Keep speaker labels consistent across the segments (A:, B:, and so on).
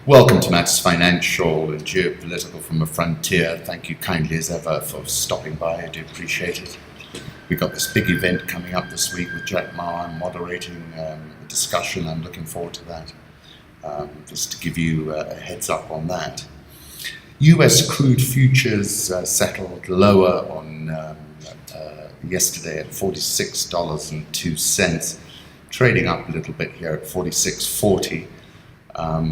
A: Welcome to Matt's Financial and Geopolitical from a Frontier. Thank you kindly as ever for stopping by. I do appreciate it. We've got this big event coming up this week with Jack Moran moderating a discussion. I'm looking forward to that. Just to give you a heads up on that. US crude futures settled lower on yesterday at $46.02, trading up a little bit here at $46.40.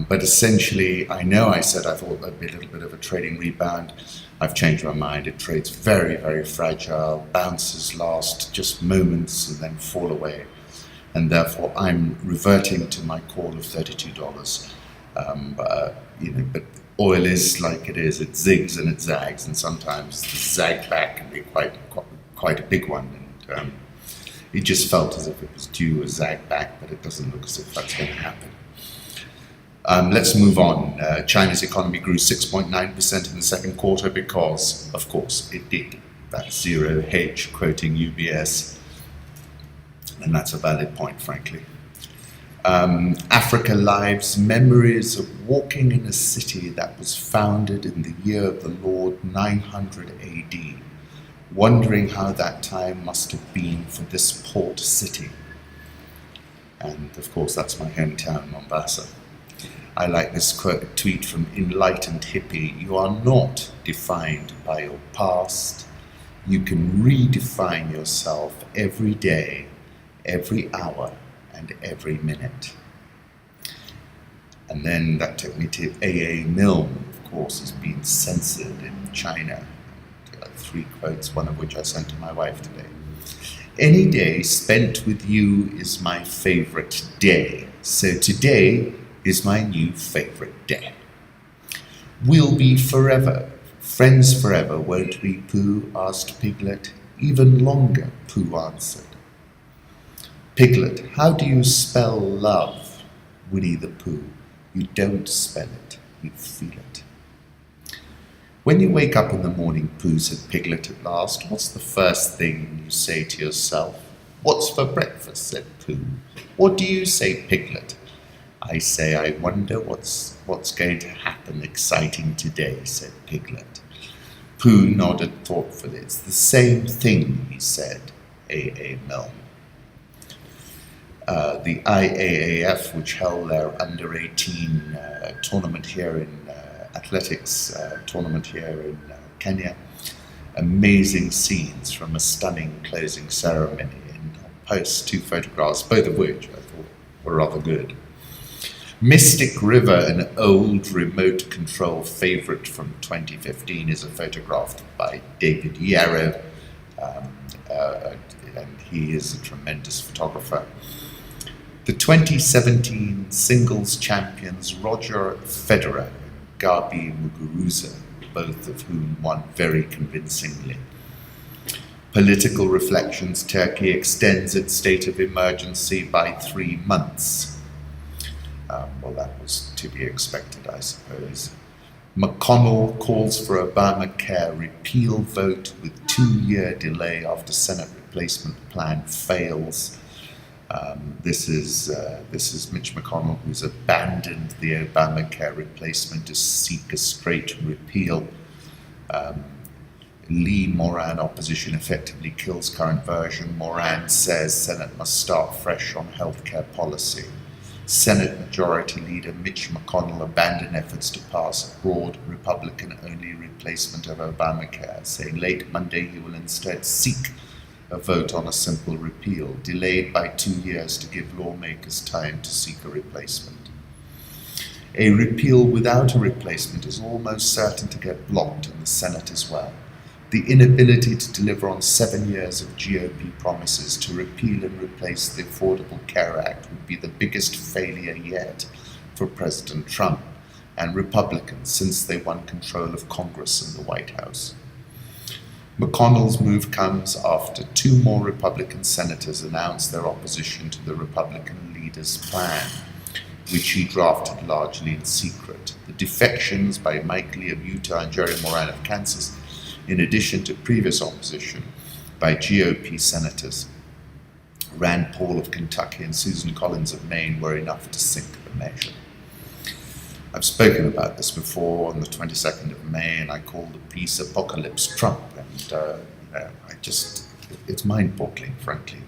A: But essentially, I know I said I thought there'd be a little bit of a trading rebound. I've changed my mind. It trades very, very fragile. Bounces last just moments and then fall away. And therefore, I'm reverting to my call of $32. But oil is like it is. It zigs and it zags, and sometimes the zag back can be quite a big one. And it just felt as if it was due a zag back, but it doesn't look as if that's going to happen. Let's move on. China's economy grew 6.9% in the second quarter because, of course, it did. That's zero hedge, quoting UBS. And that's a valid point, frankly. Africa Live's memories of walking in a city that was founded in the year of the Lord 900 AD, wondering how that time must have been for this port city. And, of course, that's my hometown, Mombasa. I like this tweet from Enlightened Hippie. You are not defined by your past. You can redefine yourself every day, every hour, and every minute. And then that took me to A.A. Milne, of course, has been censored in China. 3 quotes, one of which I sent to my wife today. Any day spent with you is my favorite day. So today is my new favorite day. We'll be forever, friends forever, won't we, Pooh? Asked Piglet. Even longer, Pooh answered. Piglet, how do you spell love? Winnie the Pooh. You don't spell it, you feel it. When you wake up in the morning, Pooh, said Piglet at last, what's the first thing you say to yourself? What's for breakfast, said Pooh. What do you say, Piglet? I say, I wonder what's going to happen exciting today, said Piglet. Pooh nodded thoughtfully. It's the same thing, he said, A.A. Milne. The IAAF, which held their under-18 tournament here in athletics tournament here in Kenya, amazing scenes from a stunning closing ceremony, and I'll post 2 photographs, both of which I thought were rather good. Mystic River, an old remote control favorite from 2015, is a photograph by David Yarrow, and he is a tremendous photographer. The 2017 singles champions Roger Federer and Gabi Muguruza, both of whom won very convincingly. Political reflections, Turkey extends its state of emergency by 3 months. Well, that was to be expected, I suppose. McConnell calls for Obamacare repeal vote with 2-year delay after Senate replacement plan fails. This is Mitch McConnell, who's abandoned the Obamacare replacement to seek a straight repeal. Moran opposition effectively kills current version. Moran says Senate must start fresh on healthcare policy. Senate Majority Leader Mitch McConnell abandoned efforts to pass a broad Republican-only replacement of Obamacare, saying late Monday he will instead seek a vote on a simple repeal, delayed by 2 years to give lawmakers time to seek a replacement. A repeal without a replacement is almost certain to get blocked in the Senate as well. The inability to deliver on 7 years of GOP promises to repeal and replace the Affordable Care Act would be the biggest failure yet for President Trump and Republicans since they won control of Congress and the White House. McConnell's move comes after 2 more Republican senators announced their opposition to the Republican leader's plan, which he drafted largely in secret. The defections by Mike Lee of Utah and Jerry Moran of Kansas, in addition to previous opposition by GOP senators Rand Paul of Kentucky and Susan Collins of Maine, were enough to sink the measure. I've spoken about this before on the 22nd of May, and I called the peace apocalypse Trump. And it's mind-boggling, frankly,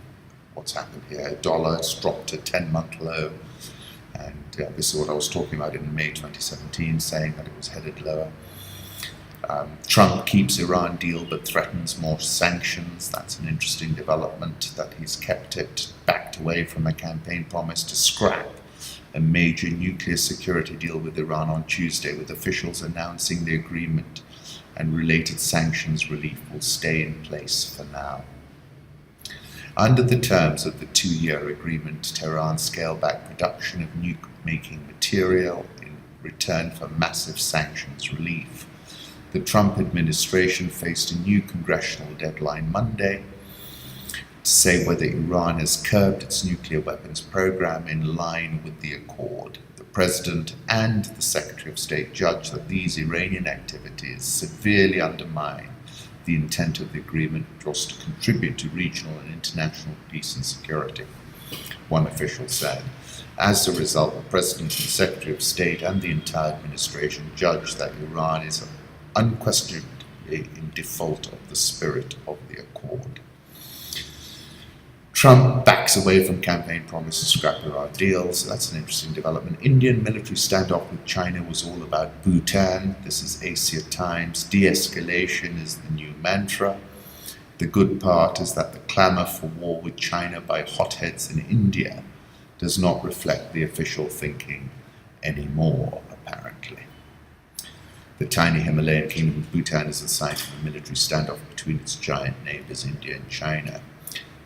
A: what's happened here. Dollar has dropped to 10-month low, and this is what I was talking about in May 2017, saying that it was headed lower. Trump keeps Iran deal but threatens more sanctions. That's an interesting development, that he's kept it backed away from a campaign promise to scrap a major nuclear security deal with Iran on Tuesday, with officials announcing the agreement and related sanctions relief will stay in place for now. Under the terms of the 2-year agreement, Tehran scaled back production of nuke-making material in return for massive sanctions relief. The Trump administration faced a new congressional deadline Monday to say whether Iran has curbed its nuclear weapons program in line with the accord. The President and the Secretary of State judged that these Iranian activities severely undermine the intent of the agreement, which was to contribute to regional and international peace and security, one official said. As a result, the President and Secretary of State and the entire administration judged that Iran is unquestionably in default of the spirit of the accord. Trump backs away from campaign promise to scrap Iran deals. That's an interesting development. Indian military standoff with China was all about Bhutan. This is Asia Times. De-escalation is the new mantra. The good part is that the clamor for war with China by hotheads in India does not reflect the official thinking anymore, apparently. The tiny Himalayan kingdom of Bhutan is the site of a military standoff between its giant neighbors, India and China.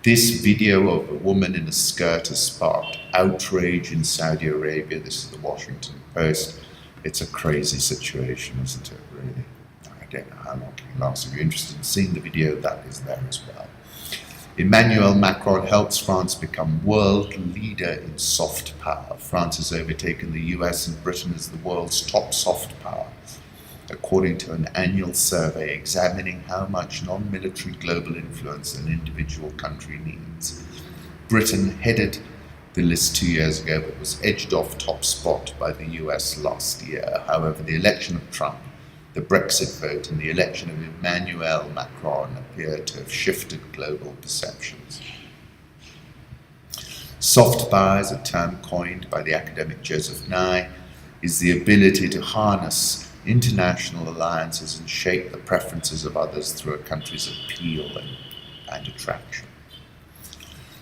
A: This video of a woman in a skirt has sparked outrage in Saudi Arabia. This is the Washington Post. It's a crazy situation, isn't it, really? I don't know how long it can last. If you're interested in seeing the video, that is there as well. EmmanuelMacron helps France become world leader in soft power. France has overtaken the US and Britain as the world's top soft power, according to an annual survey examining how much non-military global influence an individual country needs. Britain headed the list 2 years ago, but was edged off top spot by the US last year. However, the election of Trump, the Brexit vote, and the election of EmmanuelMacron appear to have shifted global perceptions. Soft power, is a term coined by the academic Joseph Nye, is the ability to harness international alliances and shape the preferences of others through a country's appeal and attraction.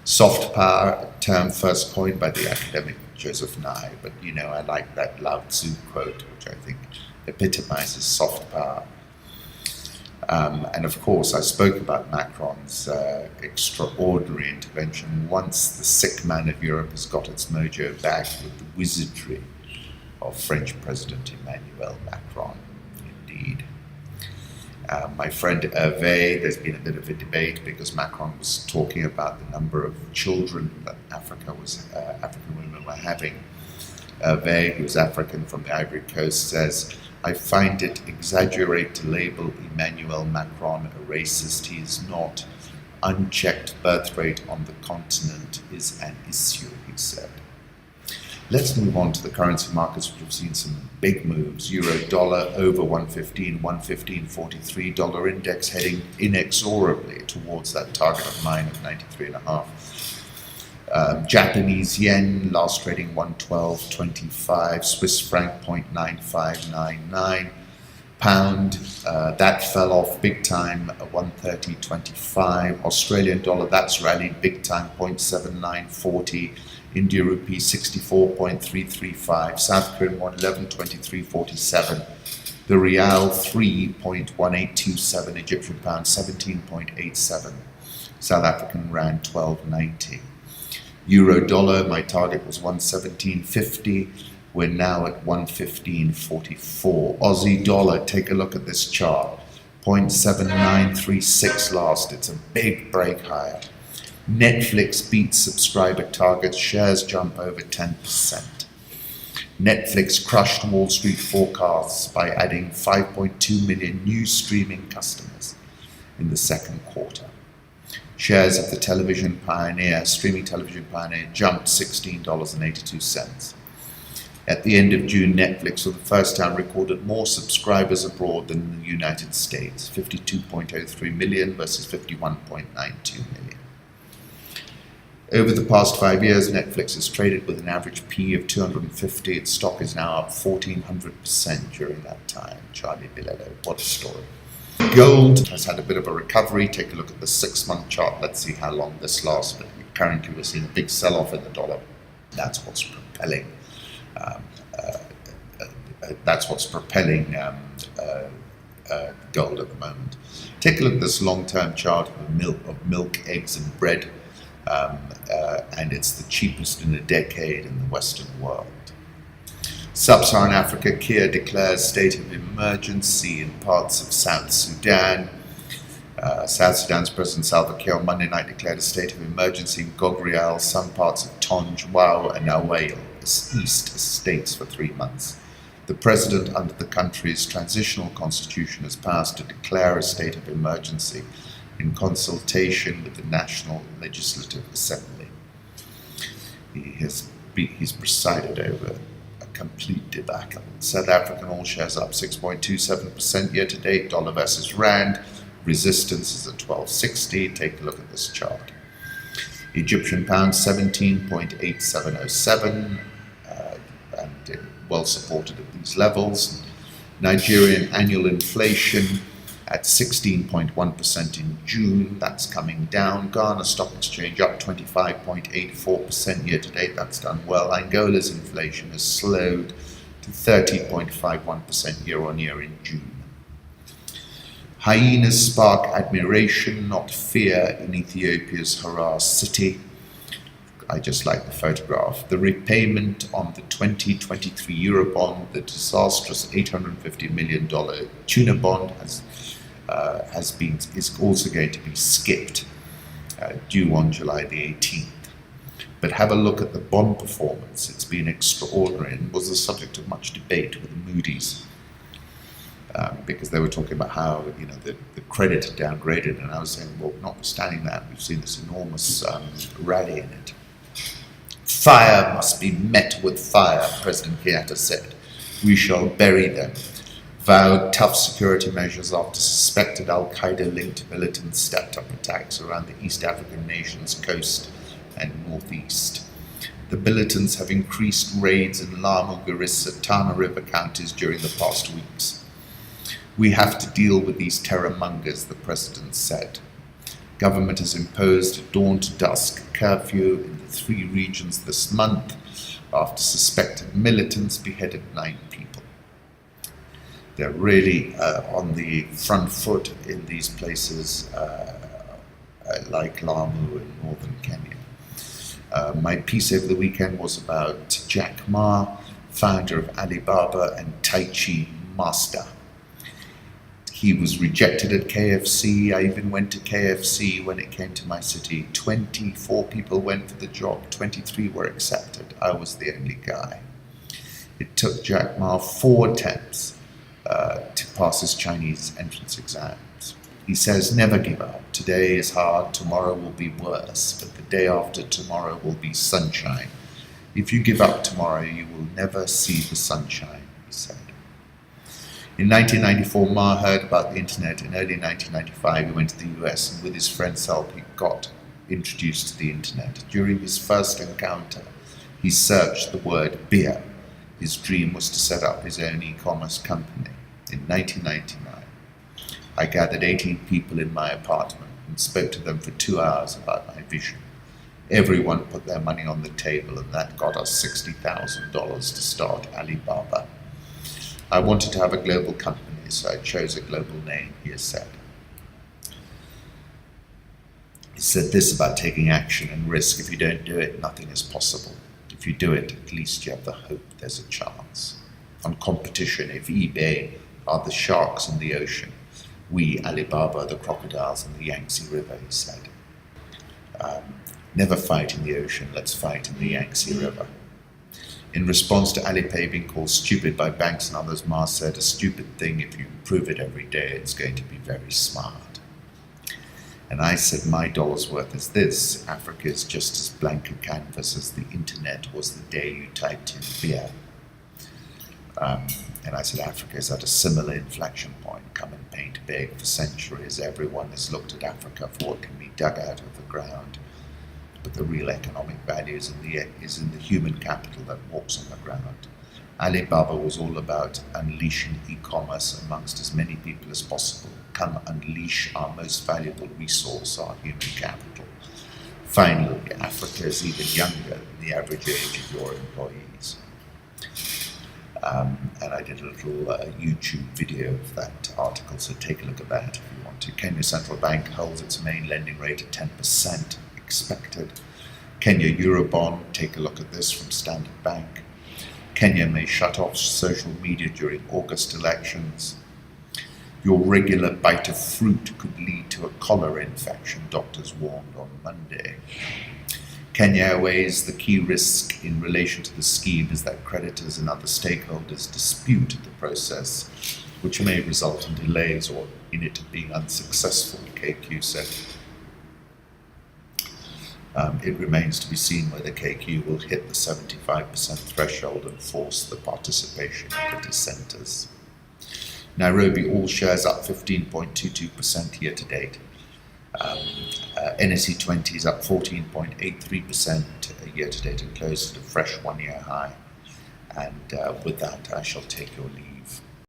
A: Soft power, a term first coined by the academic Joseph Nye, but I like that Lao Tzu quote, which I think epitomizes soft power. And of course, I spoke about Macron's extraordinary intervention once the sick man of Europe has got its mojo back with the wizardry of French President Emmanuel Macron, indeed. My friend Hervé, there's been a bit of a debate because Macron was talking about the number of children that African women were having. Hervé, who's African from the Ivory Coast, says, "I find it exaggerate to label Emmanuel Macron a racist. He is not. Unchecked birth rate on the continent is an issue," he said. Let's move on to the currency markets, which have seen some big moves. Euro dollar over 115, 115.43. Dollar index heading inexorably towards that target of mine of 93.5. Japanese yen last trading 112.25. Swiss franc 0.9599. Pound, that fell off big time at 130.25. Australian dollar, that's rallied big time, 0.7940. India rupee 64.335, South Korean won 11.2347, the Rial 3.1827, Egyptian pound 17.87, South African rand 12.90. Euro dollar, my target was 117.50, we're now at 115.44. Aussie dollar, take a look at this chart, 0.7936 last, it's a big break higher. Netflix beats subscriber targets, shares jump over 10%. Netflix crushed Wall Street forecasts by adding 5.2 million new streaming customers in the second quarter. Shares of the streaming television pioneer, jumped $16.82. At the end of June, Netflix for the first time recorded more subscribers abroad than in the United States, 52.03 million versus 51.92 million. Over the past 5 years, Netflix has traded with an average P of 250. Its stock is now up 1,400% during that time. Charlie Bilello, what a story. Gold has had a bit of a recovery. Take a look at the 6-month chart. Let's see how long this lasts. But currently, we're seeing a big sell-off in the dollar. That's what's propelling. Gold at the moment. Take a look at this long-term chart of milk, eggs, and bread. And it's the cheapest in a decade in the Western world. Sub-Saharan Africa, Kir declares state of emergency in parts of South Sudan. South Sudan's President Salva Kiir on Monday night declared a state of emergency in Gogrial, some parts of Tonj, Wau, and Awale, east states for 3 months. The president, under the country's transitional constitution, has passed to declare a state of emergency in consultation with the National Legislative Assembly. He's presided over a complete debacle. South African all shares up 6.27% year to date, dollar versus rand. Resistance is at 1260. Take a look at this chart. Egyptian pound 17.8707, and well supported at these levels. Nigerian annual inflation at 16.1% in June, that's coming down. Ghana Stock Exchange up 25.84% year to date, that's done well. Angola's inflation has slowed to 30.51% year on year in June. Hyenas spark admiration, not fear, in Ethiopia's Harar city. I just like the photograph. The repayment on the 2023 Eurobond, the disastrous $850 million tuna bond, is also going to be skipped, due on July the 18th. But have a look at the bond performance. It's been extraordinary and was the subject of much debate with the Moody's, because they were talking about how the credit had downgraded, and I was saying, well, notwithstanding that, we've seen this enormous rally in it. Fire must be met with fire, President Kenyatta said. We shall bury them. Vowed tough security measures after suspected al-Qaeda-linked militants stepped up attacks around the East African nation's coast and northeast. The militants have increased raids in Lamu, Garissa, Tana River counties during the past weeks. We have to deal with these terror-mongers, the president said. Government has imposed a dawn-to-dusk curfew in the 3 regions this month after suspected militants beheaded 9 people. They're really on the front foot in these places like Lamu in northern Kenya. My piece over the weekend was about Jack Ma, founder of Alibaba and Tai Chi master. He was rejected at KFC. I even went to KFC when it came to my city. 24 people went for the job. 23 were accepted. I was the only guy. It took Jack Ma 4 attempts to pass his Chinese entrance exams. He says, never give up. Today is hard. Tomorrow will be worse. But the day after tomorrow will be sunshine. If you give up tomorrow, you will never see the sunshine, he said. In 1994, Ma heard about the internet. In early 1995, he went to the US, and with his friend's help, he got introduced to the internet. During his first encounter, he searched the word beer. His dream was to set up his own e-commerce company. In 1999, I gathered 18 people in my apartment and spoke to them for 2 hours about my vision. Everyone put their money on the table, and that got us $60,000 to start Alibaba. I wanted to have a global company, so I chose a global name, he has said. He said this about taking action and risk. If you don't do it, nothing is possible. If you do it, at least you have the hope there's a chance. On competition, if eBay are the sharks in the ocean, we, Alibaba, are the crocodiles in the Yangtze River, he said. Never fight in the ocean, let's fight in the Yangtze River. In response to Alipay being called stupid by banks and others, Ma said, a stupid thing, if you improve it every day, it's going to be very smart. And I said, my dollar's worth is this. Africa is just as blank a canvas as the internet was the day you typed in beer. And I said Africa is at a similar inflection point, coming paint big. For centuries, everyone has looked at Africa for what can be dug out of the ground. But the real economic value is in the human capital that walks on the ground. Alibaba was all about unleashing e-commerce amongst as many people as possible. Come unleash our most valuable resource, our human capital. Finally, Africa is even younger than the average age of your employees. And I did a little YouTube video of that article, so take a look at that if you want to. Kenya Central Bank holds its main lending rate at 10% expected. Kenya Eurobond, take a look at this from Standard Bank. Kenya may shut off social media during August elections. Your regular bite of fruit could lead to a cholera infection, doctors warned on Monday. Kenya Airways, the key risk in relation to the scheme is that creditors and other stakeholders dispute the process, which may result in delays or in it being unsuccessful, KQ said. It remains to be seen whether KQ will hit the 75% threshold and force the participation of the dissenters. Nairobi all shares up 15.22% year to date. NSE 20 is up 14.83% year to date and closed at a fresh 1-year high. And with that, I shall take your leave.